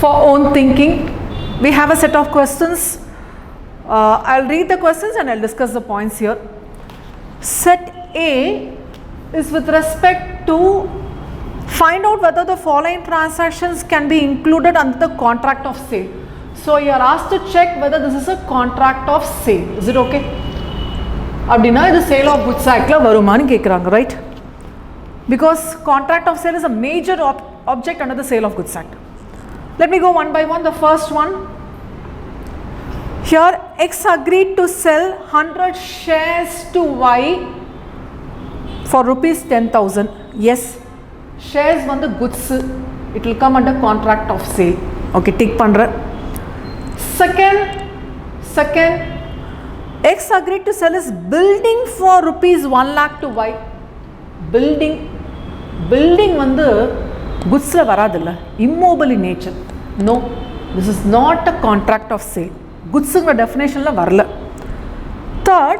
for own thinking. We have a set of questions. I'll read the questions and I'll discuss the points here. Set A is with respect to find out whether the following transactions can be included under the contract of sale. So you are asked to check whether this is a contract of sale. Is it okay? அப்படின்னா இது sale of goods ஆக்டில் வருமானு கேட்குறாங்க, right? Because contract of sale is a major object under the sale of goods act. Let me go one by one. The first one, here X agreed to sell 100 shares to Y for rupees 10,000. Yes, shares வந்து goods, it will come under contract of sale. Okay, tick பண்ற. Second, X agreed to sell his building for rupees 1 lakh to Y. Building வந்து goodsல வராதுல்ல, immobile in nature. No, this is not a contract of sale. goodsங்கிற definitionல வரல. Third,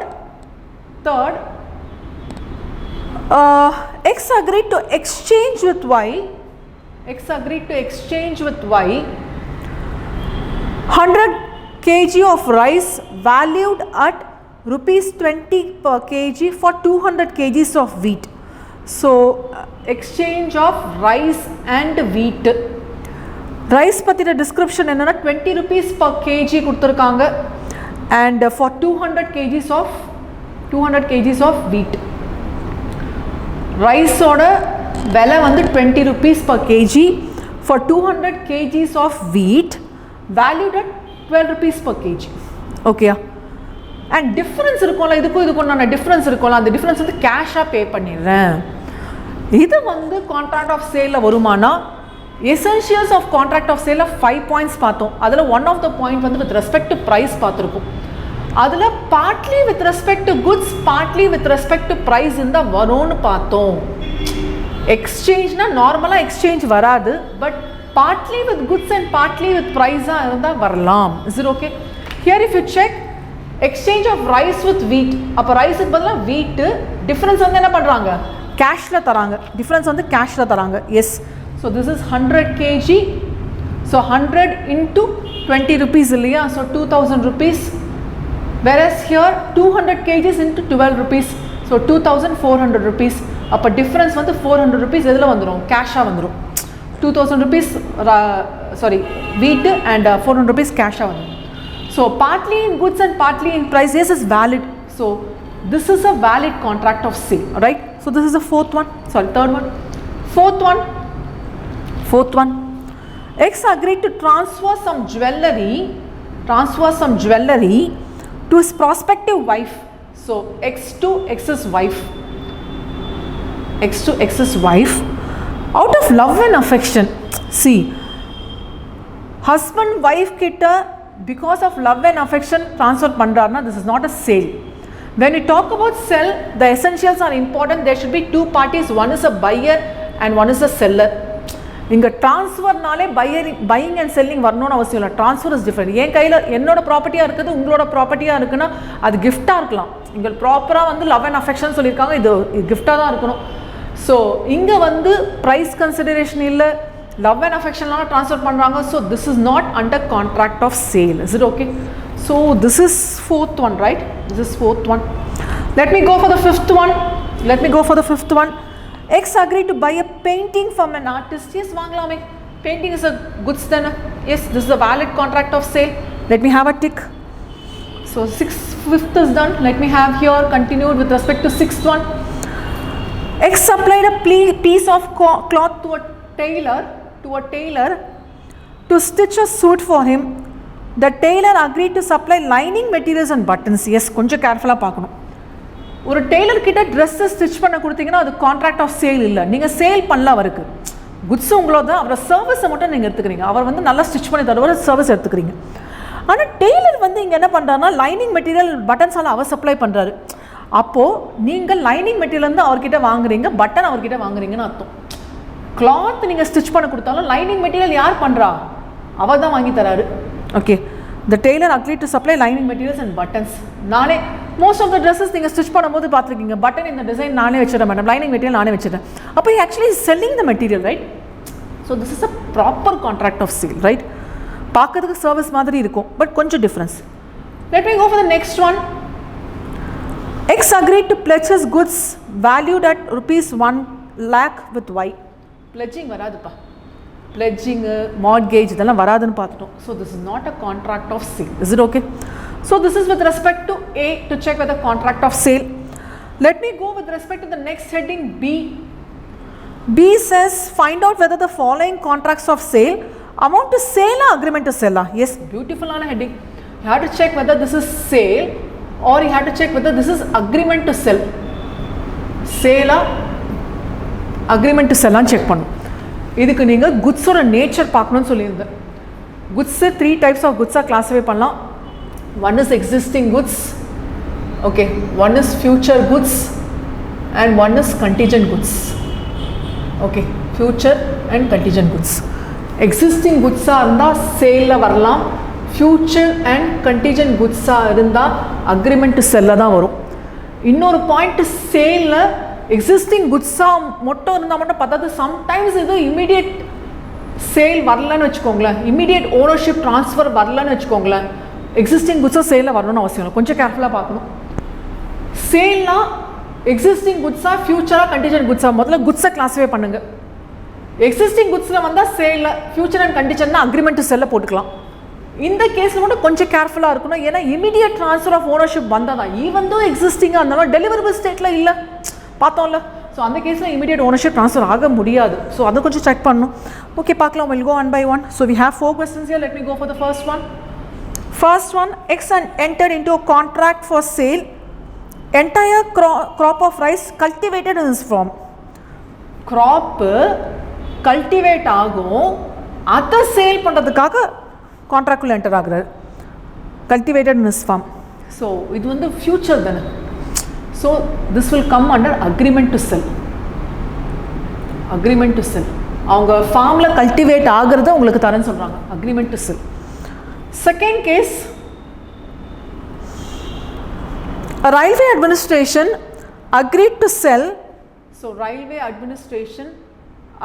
X agreed to exchange with Y. X agreed to exchange with Y 100 kg of rice valued at rupees 20 per kg for 200 kgs of wheat. So exchange of rice and wheat. Rice பத்தின description என்னன்னா 20 rupees per kg கொடுத்திருக்காங்க and for 200 kgs of wheat. rice ஓட விலை வந்து 20 rupees per kg for 200 kgs of wheat valued at 12 rupees per kg. Okay, and difference இருக்கும்ல, இதுக்கும் நான் difference இருக்கும்ல, அந்த டிஃபரன்ஸ் வந்து கேஷாக பே பண்ணிடுறேன். இது வந்து கான்ட்ராக்ட் ஆஃப் சேலில் வருமானா எசென்ஷியல்ஸ் ஆஃப் கான்ட்ராக்ட் ஆஃப் சேலில் 5 பாயிண்ட்ஸ் பார்த்தோம். அதில் ஒன் ஆஃப் த பாயிண்ட் வந்து வித் ரெஸ்பெக்ட் டு ப்ரைஸ் பார்த்துருப்போம். அதில் partly with respect to goods, partly with respect to price இருந்தால் வரும்னு பார்த்தோம். எக்ஸ்சேஞ்ச்னா நார்மலாக எக்ஸ்சேஞ்ச் வராது, but partly with goods and partly with price இருந்தா வரலாம். Is it okay? Here if you check exchange of rice with wheat, அப்ப ரைஸ்க்கு பதிலா wheat, difference வந்து என்ன பண்றாங்க, cashல தராங்க. difference வந்து cashல தராங்க. Yes, so this is 100 kg, so 100 into 20 rupees இல்லையா, so 2000 rupees, whereas here 200 kgs into 12 rupees, so 2400 rupees. அப்ப difference வந்து 400 rupees எதுல வந்துரும், cashா வந்துரும். 2000 rupees wheat and 400 rupees cash out. So partly in goods and partly in price, yes, is valid. So this is a valid contract of sale, right? So this is the third one. Fourth one, X agreed to transfer some jewellery to his prospective wife. So X to X's wife out of love and affection. See, husband wife kitta because of love and affection transfer பண்றாருன்னா this is not a sale. When we talk about sell, the essentials are important. There should be two parties, one is a buyer and one is a seller. இங்க ட்ரான்ஸ்ஃபர்னாலே buying and selling வரணும்னு அவசியம் இல்லை. Transfer is different. என் கையில் என்னோட ப்ராப்பர்ட்டியாக இருக்குது, உங்களோட ப்ராப்பர்ட்டியாக இருக்குன்னா அது கிஃப்டாக இருக்கலாம். இங்கே ப்ராப்பராக வந்து லவ் அண்ட் அஃபெக்ஷன் சொல்லியிருக்காங்க, இது கிஃப்டாக தான் இருக்கணும். ஸோ இங்கே வந்து ப்ரைஸ் கன்சிடரேஷன் இல்லை, லவ் அண்ட் அஃபெக்ஷன்லாம் ட்ரான்ஸ்ஃபர் பண்ணுறாங்க. So this is not under contract of sale. Is it okay? So this is fourth one, right? This is fourth one. Let me go for the fifth one. X agreed to buy a painting from an artist. Yes, வாங்கலாமே. Painting is a goods then. Yes, this is a valid contract of sale. Let me have a tick. So fifth is done. Let me have here continued with respect to sixth one. X supplied a piece of cloth to a tailor to stitch a suit for him. The tailor agreed to supply lining materials and buttons. Yes, கொஞ்சம் கேர்ஃபுல்லாக பார்க்கணும். ஒரு Taylor கிட்ட ட்ரெஸ்ஸை stitch பண்ண கொடுத்தீங்கன்னா அது contract of sale இல்லை. நீங்கள் சேல் பண்ணல, அவருக்கு குட்ஸ் உங்களோட தான், அவரோட சர்வீஸை மட்டும் நீங்கள் எடுத்துக்கிறீங்க. அவர் வந்து நல்லா ஸ்டிச் பண்ணி தருவார், சர்வீஸ் எடுத்துக்கிறீங்க. ஆனால் டெய்லர் வந்து இங்கே என்ன பண்ணுறாருன்னா லைனிங் மெட்டீரியல் பட்டன்ஸ் எல்லாம் அவர் சப்ளை பண்ணுறாரு. அப்போது நீங்கள் லைனிங் மெட்டீரியல் வந்து அவர்கிட்ட வாங்குறீங்க, பட்டன் அவர்கிட்ட வாங்குறீங்கன்னு அர்த்தம். கிளாத் நீங்கள் ஸ்டிச் பண்ண கொடுத்தாலும் லைனிங் மெட்டீரியல் யார் பண்ணுறா, அவர் தான் வாங்கி தராரு. Okay, the tailor agreed to supply lining materials and buttons. நானே most of the dresses நீங்கள் ஸ்டிச் பண்ணும்போது பார்த்துருக்கீங்க, பட்டன் இந்த டிசைன் நானே வச்சுட்டேன் மேடம், லைனிங் மெட்டீரியல் நானே வச்சுட்டேன். அப்போ he actually is selling the material, right? So this is a proper contract of sale, right? பார்க்கறதுக்கு சர்வீஸ் மாதிரி இருக்கும், பட் கொஞ்சம் difference. Let me go for the next one. X agreed to pledge his goods valued at rupees 1 lakh with Y. Pledging வராதுப்பா, pledging, mortgage இதெல்லாம் வராதுன்னு பார்த்துட்டோம். So this is not a contract of sale. Is it okay? So this is with respect to A, to check whether contract of sale. Let me go with respect to the next heading, B. B says find out whether the following contracts of sale amount to sale or agreement to sell. Yes, beautiful on a heading. You have to check whether this is sale or you have to check whether this is agreement to sell. Sale or agreement to sell check பண்ணும். இதுக்கு நீங்கள் குட்ஸோட nature பார்க்கணும்னு சொல்லியிருந்தேன். Goods 3 types of குட்ஸாக classify பண்ணலாம். One is existing goods, okay, one is future goods and one is contingent goods. Okay, future and contingent goods. Existing goods இருந்தால் சேலில் வரலாம், future and contingent goods இருந்தால் agreement to sell தான் வரும். இன்னொரு point, சேலில் existing குட்ஸாக மட்டும் இருந்தால் மட்டும் பார்த்தாது, சம்டைம்ஸ் இது இமீடியட் சேல் வரலன்னு வச்சுக்கோங்களேன், இமீடியட் ஓனர்ஷிப் ட்ரான்ஸ்ஃபர் வரலன்னு வச்சுக்கோங்களேன், எக்ஸிஸ்டிங் குட்ஸாக சேலில் வரணும்னு அவசியம் இல்லை, கொஞ்சம் கேர்ஃபுல்லாக பார்க்கணும். சேல்னா எக்ஸிஸ்டிங் குட்ஸாக ஃபியூச்சராக கண்டிஜென்ட் குட்ஸாக முதல்ல குட்ஸை கிளாஸிஃபை பண்ணுங்கள். எக்ஸிஸ்டிங் குட்ஸில் வந்தால் சேலில், ஃபியூச்சர் அண்ட் கண்டிஜென்ட்னா அக்ரிமெண்ட் டு செல்ல போட்டுக்கலாம். இந்த கேஸில் மட்டும் கொஞ்சம் கேர்ஃபுல்லாக இருக்கணும், ஏன்னா இமீடியட் ட்ரான்ஸ்ஃபர் ஆஃப் ஓனர்ஷிப் வந்தால் தான், ஈவன் தோ எக்ஸிஸ்டிங்காக இருந்தாலும் டெலிவரபிள் ஸ்டேட்டில் இல்லை பார்த்தோம்ல, ஸோ அந்த கேஸில் இமீடியட் ஓனர்ஷிப் ட்ரான்ஸ்ஃபர் ஆக முடியாது. ஸோ அதை கொஞ்சம் செக் பண்ணணும். ஓகே, பார்க்கலாம். Will go one by one. So we have 4 questions here. Let me go for the first one. First one, X entered into a contract for sale entire crop of rice cultivated in his farm. Crop cultivate ஆகும், அதை sale பண்ணுறதுக்காக கான்ட்ராக்டில் enter ஆகுறாரு. Cultivated in his farm. So இது வந்து future தானே. So this will come under agreement to sell. Agreement to sell, அவங்க ஃபார்மில் கல்டிவேட் ஆகிறத உங்களுக்கு தரேன்னு சொல்கிறாங்க, agreement to sell. Second case, a railway administration agreed to sell. So railway administration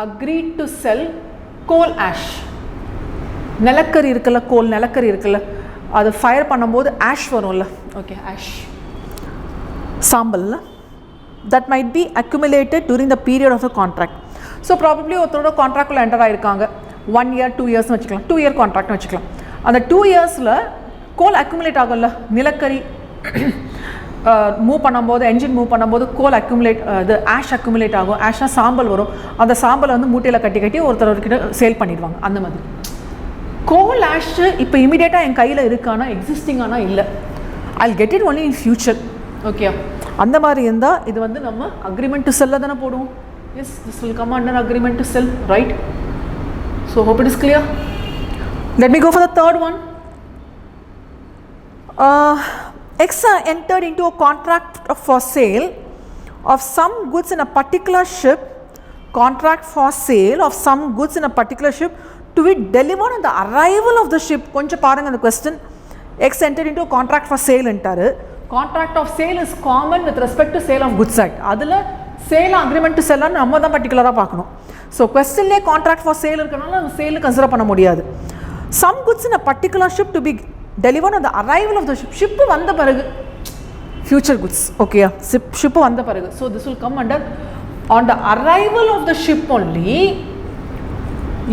agreed to sell coal ash. நிலக்கரி இருக்குல்ல, கோல் நிலக்கரி இருக்குல்ல, அது ஃபயர் பண்ணும்போது ஆஷ் வரும்ல, ஓகே, ஆஷ் சாம்பல்ல, that might be accumulated during the period of the contract. So probably ஒருத்தரோட கான்ட்ராக்டில் enter ஆகிருக்காங்க, 1 year 2 years வச்சுக்கலாம், 2 year கான்ட்ராக்ட்னு வச்சுக்கலாம். அந்த 2 yearsல கோல் அக்யூமுலேட் ஆகும்ல, நிலக்கரி மூவ் பண்ணும்போது, என்ஜின் மூவ் பண்ணும்போது கோல் அக்யூமுலேட், இது ஆஷ் அக்யூமுலேட் ஆகும். ஆஷ்னால் சாம்பல் வரும், அந்த சாம்பலை வந்து மூட்டையில் கட்டி கட்டி ஒருத்தர்கிட்ட சேல் பண்ணிடுவாங்க. அந்த மாதிரி கோல் ஆஷ் இப்போ இமீடியட்டாக என் கையில் இருக்கானா, எக்ஸிஸ்டிங்கானா இல்லை, I get it only in future. Okay, அந்த மாதிரி இருந்தால் இது வந்து நம்ம அக்ரிமெண்ட் டு செல்ல தானே போடுவோம். Yes, this will come under agreement to sell, right? So hope it is clear. Let me go for the third one. X entered into a contract for sale of some goods in a particular ship. Contract for sale of some goods in a particular ship to be delivered on the arrival of the ship. கொஞ்சம் பாருங்க அந்த question. X entered into a contract for sale entaru. Contract of sale is common with respect to sale of goods act. அதில் sale agreement to செல்ல நம்ம தான் பர்டிகுலராக பார்க்கணும். So கொஸ்டின்லேயே contract for sale இருக்கிறனால நம்ம சேலு கன்சிடர் பண்ண முடியாது. Some goods in a particular ship to be delivered on the arrival of the ship. Ship வந்த பிறகு future goods, okay, ship வந்த பிறகு. So this will come under on the arrival of the ship only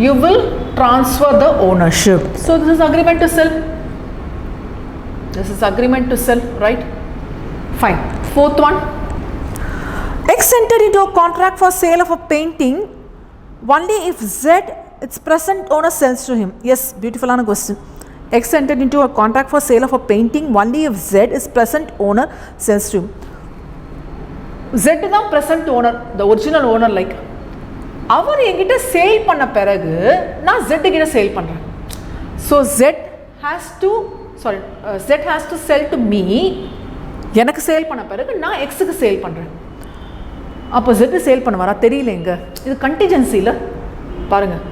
you will transfer the ownership. So this is agreement to sell. This is agreement to sell, right? Fine. Fourth one, X entered into a contract for sale of a painting only if Z, its present owner, sells to him. Yes, beautiful on a question. X entered into a contract for sale of a painting only if Z, its present owner, sells to him. Z தான் present owner, the original owner. Like அவர் என்கிட்ட sale பண்ண பிறகு நான் Z கிட்ட sale பண்ணுறேன். So Z has to sell to me. எனக்கு sale பண்ண பிறகு நான் Xக்கு சேல் பண்ணுறேன். அப்போ Z சேல் பண்ண வரா தெரியலைங்க, இது கண்டிஜென்சியில் பாருங்கள்,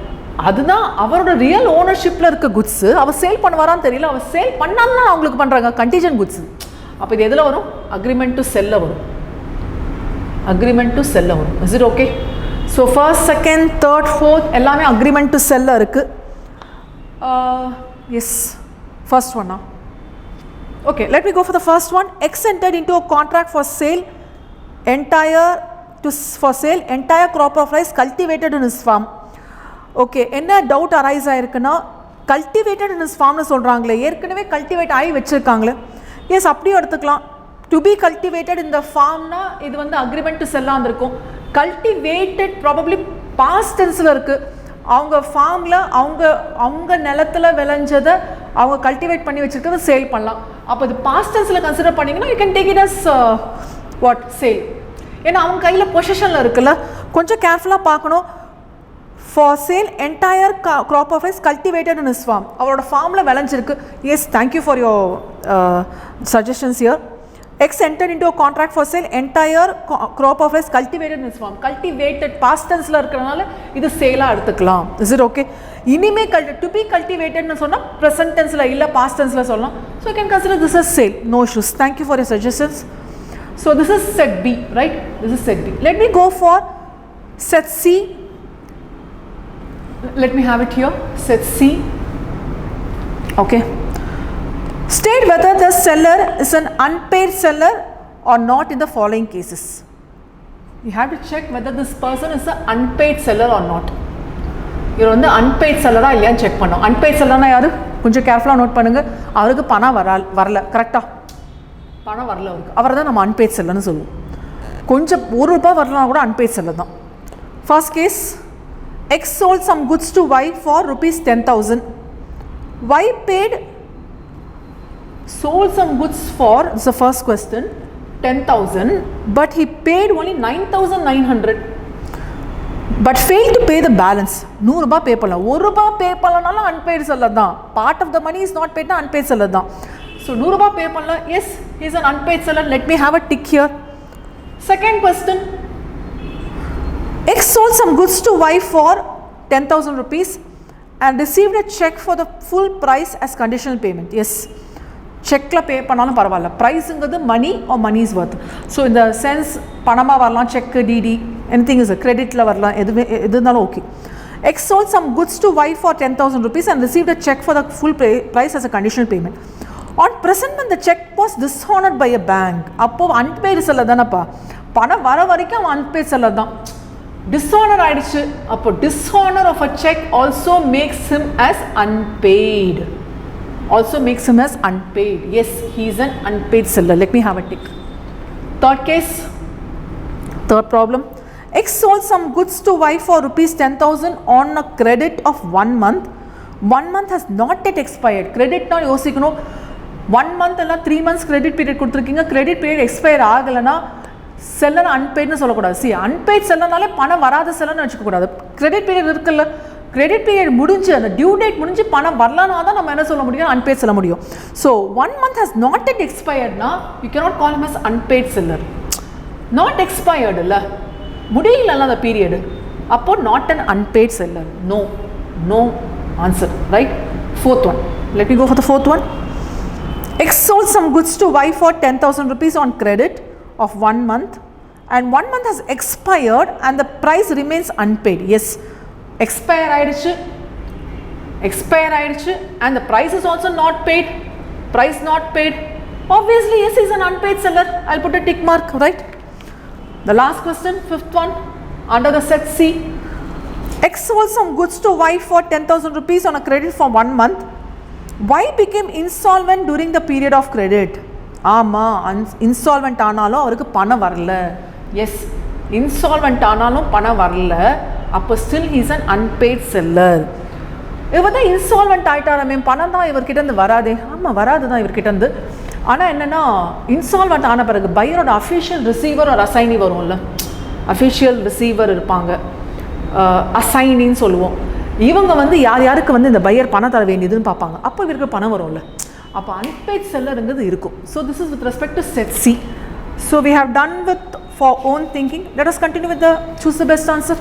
அதுதான் அவரோட ரியல் ஓனர்ஷிப்பில் இருக்க குட்ஸு, அவர் சேல் பண்ணுவாரான்னு தெரியல, அவர் சேல் பண்ணாலும் அவங்களுக்கு பண்ணுறாங்க கண்டிஜென்ட் குட்ஸு. அப்போ இது எதில் வரும்? அக்ரிமெண்ட் டு செல்ல வரும். அக்ரிமெண்ட் டு செல்ல வரும். Is it okay? So first second third fourth எல்லாமே அக்ரிமெண்ட் டு செல்ல இருக்குது. எஸ் ஃபர்ஸ்ட் ஒன்னா. Okay, let me go for the first one. X entered into a contract for sale entire crop of rice cultivated in his farm. Okay, என்ன doubt arise ஆயிருக்குன்னா cultivated in his ஃபார்ம்னு சொல்கிறாங்களே, ஏற்கனவே cultivate ஆகி வச்சுருக்காங்களே. S, அப்படியும் எடுத்துக்கலாம். To be cultivated இந்த ஃபார்ம்னா இது வந்து அக்ரிமெண்ட் டு செல்லாக இருந்திருக்கும். கல்டிவேட்டட் ப்ராபப்ளி பாஸ்ட் டென்ஸில் இருக்குது. அவங்க ஃபார்மில் அவங்க நிலத்தில் விளைஞ்சதை அவங்க கல்டிவேட் பண்ணி வச்சுருக்கிறத சேல் பண்ணலாம். அப்போ இது பாஸ்ட் டென்ஸில் கன்சிடர் பண்ணிங்கன்னா you can take it as what sale. ஏன்னா அவங்க கையில் பொசிஷனில் இருக்குல்ல, கொஞ்சம் கேர்ஃபுல்லாக பார்க்கணும். For sale entire crop of rice cultivated in his farm. அவரோட ஃபார்மில் விளைஞ்சிருக்கு. Yes, thank you for your suggestions here. X entered into a contract for sale entire crop of rice cultivated in his farm. Cultivated past tenseல இருக்கிறனால இது சேலாக எடுத்துக்கலாம். Is it okay? இனிமே to be கல்டிவேட்டட்னு சொன்னால் ப்ரெசன்ட் டென்ஸில் இல்லை பாஸ்ட் டென்ஸில் சொல்லலாம். So you can consider this is sale. No issues. Thank you for your suggestions. So this is set B, right? This is set B. Let me go for set C. Let me have it here. Set C. Okay. State whether the seller is an unpaid seller or not in the following cases. You have to check whether this person is an unpaid seller or not. இவர் வந்து unpaid செல்லரா இல்லையான்னு check பண்ணோம். Unpaid செல்லர்னா யாரு? கொஞ்சம் கேர்ஃபுல்லாக note பண்ணுங்க. அவருக்கு பணம் வரல, கரெக்டாக பணம் வரல அவருக்கு, அவரை தான் நம்ம அன்பெய்ட் செல்லர்னு சொல்லுவோம். கொஞ்சம் ₹1 வரலனா கூட அன்பெய்ட் செல்லர் தான். First case, X sold some goods to Y for ₹10,000. Y paid sold some goods for, this is the first question, 10,000, but he paid only 9,900 but failed to pay the balance. ₹100 pay பண்ணலாம். ₹1 pay பண்ணலனாலும் unpaid seller தான். Part of the money is not பேட்னா unpaid seller தான். So ₹100 pay பண்ணல. Yes, he is an unpaid seller. Let me have a tick here. Second question, X sold some goods to Y for ₹10,000 and received a check for the full price as conditional payment. Yes, checkல pay பண்ணாலும் பரவாயில்ல. priceங்கிறது money or money is worth. So in the sense பணமா வரலாம், check, DD, anything is a creditல வரலாம், எது இருந்தாலும் okay. X sold some goods to Y for ₹10,000 and received a check for the full price as a conditional payment. On present when the check was dishonored by a bank, அப்போ unpaid seller தானப்பா. பணம் வர வரைக்கும் அவன் unpaid seller தான். Dishonour ஆயிடுச்சு. அப்போ dishonour of a cheque also makes him as unpaid. Also makes him as unpaid. Yes, he is an unpaid seller. Let me have a tick. Third case, third problem. X sold some goods to Y for ₹10,000 on a credit of 1 month. 1 month has not yet expired. Credit now யோசிக்கணும். 1 month இல்ல 3 months credit period கொடுத்துருக்கீங்க. credit period expire ஆகலைன்னா seller அன்பெய்ட்னு சொல்லக்கூடாது. C, unpaid செல்லர்னாலே பணம் வராத செல்லர்னு வச்சுக்கக்கூடாது. Credit period இருக்குல்ல, credit period முடிஞ்சு அந்த டியூ டேட் முடிஞ்சு பணம் வரலனா தான் நம்ம என்ன சொல்ல முடியும்? அன்பெய்ட் சொல்ல முடியும். So 1 month has not yet expiredனா you cannot call him as unpaid seller. not expired இல்லை, முடியல அந்த பீரியடு, அப்போ not an unpaid seller. No answer, right? Fourth one. Let me go for the fourth one. X sold some goods to Y for ₹10,000 on credit of 1 month and 1 month has expired and the price remains unpaid. Yes, expire ஆயிடுச்சு and the price is also not paid. Price not paid. Obviously, yes, he is an unpaid seller. I'll put a tick mark, right? The last question, fifth one, under the set C. X sold some goods to Y for ₹10,000 on a credit for 1 month. Y became insolvent during the period of credit. ஆமாம், insolvent ஆனாலும் அவருக்கு பணம் வரல. S, insolvent ஆனாலும் பணம் வரல, அப்போ still he's an unpaid seller. இவர் தான் இன்சால்வெண்ட் ஆகிட்டாரமே, பணம் தான் இவர்கிட்டேருந்து வராதே. ஆமாம், வராது தான் இவர்கிட்டேருந்து. ஆனால் என்னென்னா, இன்சால்வெண்ட் ஆன பிறகு பையரோட அஃபிஷியல் ரிசீவர் ஒரு அசைனி வரும்ல, அஃபிஷியல் ரிசீவர் இருப்பாங்க, அசைனின்னு சொல்லுவோம். இவங்க வந்து யாருக்கு வந்து இந்த பையர் பணம் தர வேண்டியதுன்னு பார்ப்பாங்க. அப்போ இவருக்கு பணம் வரும்ல, அப்போ அன்பெய்ட் செல்லருங்கிறது இருக்கும். So this is with respect to set C. So we have done with for own thinking. Let us continue with the choose the best answer.